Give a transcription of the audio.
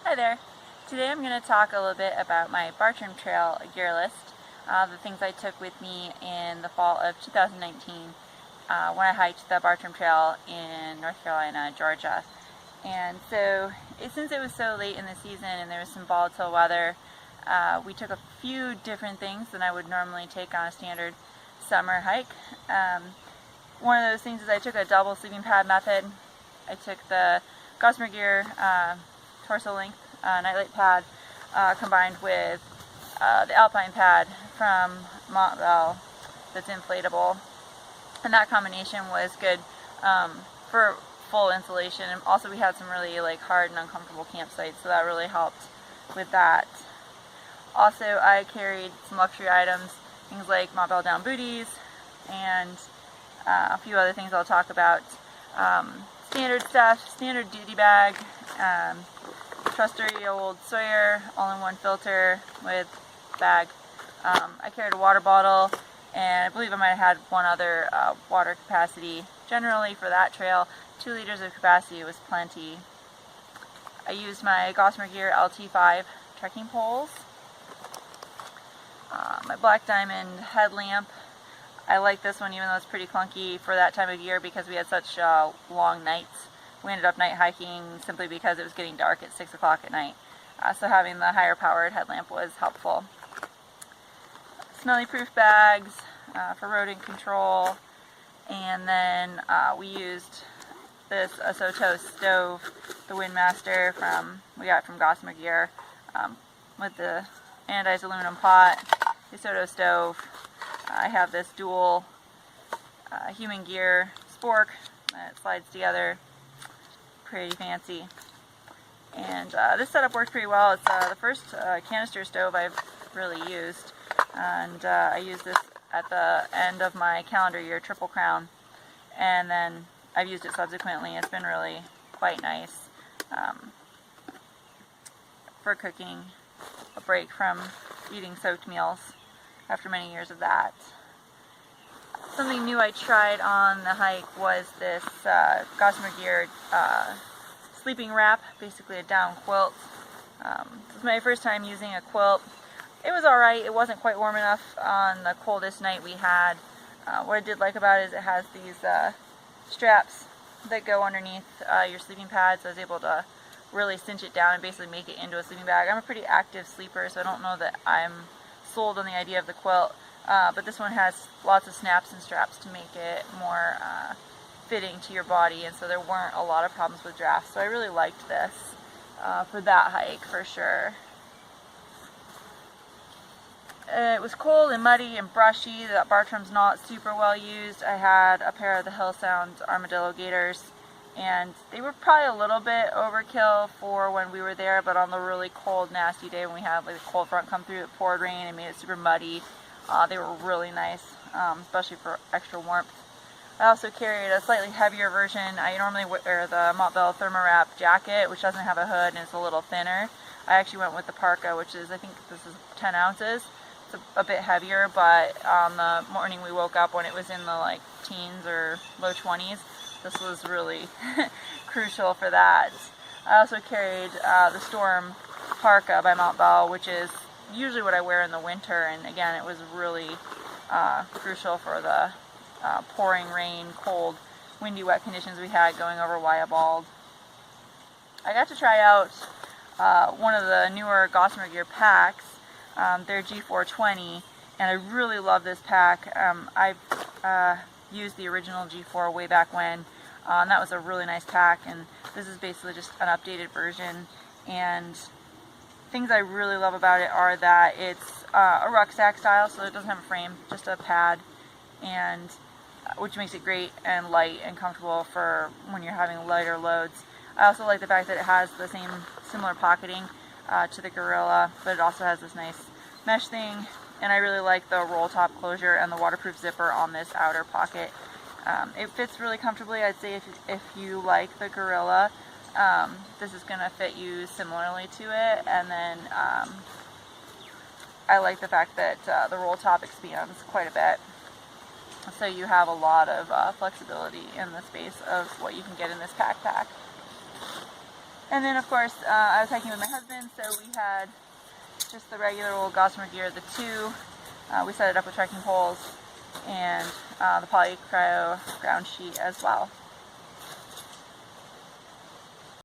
Hi there. Today I'm going to talk a little bit about my Bartram Trail gear list, the things I took with me in the fall of 2019 when I hiked the Bartram Trail in North Carolina, Georgia. And so since it was so late in the season and there was some volatile weather, we took a few different things than I would normally take on a standard summer hike. One of those things is I took a double sleeping pad method. I took the Gossamer Gear torso length nightlight pad combined with the Alpine pad from Montvale that's inflatable, and that combination was good for full insulation. And also we had some really hard and uncomfortable campsites, so that really helped with that. Also I carried some luxury items, things like Montvale down booties and a few other things I'll talk about. Standard stuff, standard duty bag, trusty old Sawyer all-in-one filter with bag. I carried a water bottle, and I believe I might have had one other water capacity. Generally for that trail, 2 liters of capacity was plenty. I used my Gossamer Gear LT5 trekking poles, my Black Diamond headlamp. I like this one even though it's pretty clunky for that time of year because we had such long nights. We ended up night hiking simply because it was getting dark at 6 o'clock at night. So having the higher powered headlamp was helpful. Smelly proof bags for rodent control. And then we used this Asoto stove, the Windmaster we got from Gossamer Gear, with the anodized aluminum pot, the Asoto stove. I have this dual human gear spork that slides together, pretty fancy. And this setup works pretty well. It's the first canister stove I've really used, and I used this at the end of my calendar year Triple Crown, and then I've used it subsequently. It's been really quite nice for cooking, a break from eating soaked meals after many years of that. Something new I tried on the hike was this Gossamer Gear sleeping wrap, basically a down quilt. This was my first time using a quilt. It was alright. It wasn't quite warm enough on the coldest night we had. What I did like about it is it has these straps that go underneath your sleeping pad, so I was able to really cinch it down and basically make it into a sleeping bag. I'm a pretty active sleeper, so I don't know that I'm sold on the idea of the quilt, but this one has lots of snaps and straps to make it more fitting to your body, and so there weren't a lot of problems with drafts, so I really liked this for that hike for sure. It was cold and muddy and brushy. The Bartram's not super well used. I had a pair of the Hill Sound Armadillo gaiters, and they were probably a little bit overkill for when we were there, but on the really cold, nasty day when we had a cold front come through, it poured rain and made it super muddy. They were really nice, especially for extra warmth. I also carried a slightly heavier version. I normally wear the Montvale Thermowrap jacket, which doesn't have a hood and it's a little thinner. I actually went with the parka, which is, I think this is 10 ounces. It's a bit heavier, but on the morning we woke up when it was in the teens or low 20s, this was really crucial for that. I also carried the Storm parka by Montvale, which is usually what I wear in the winter, and again it was really crucial for the pouring rain, cold, windy, wet conditions we had going over Wyabald. I got to try out one of the newer Gossamer Gear packs, their G420, and I really love this pack. I've used the original G4 way back when, and that was a really nice pack, and this is basically just an updated version. And things I really love about it are that it's a rucksack style, so it doesn't have a frame, just a pad, and which makes it great and light and comfortable for when you're having lighter loads. I also like the fact that it has the similar pocketing to the Gorilla, but it also has this nice mesh thing, and I really like the roll top closure and the waterproof zipper on this outer pocket. It fits really comfortably. I'd say if you like the Gorilla, this is going to fit you similarly to it. And then I like the fact that the roll top expands quite a bit, so you have a lot of flexibility in the space of what you can get in this backpack. And then of course I was hiking with my husband, so we had just the regular old Gossamer gear, the 2. We set it up with trekking poles and the poly cryo ground sheet as well.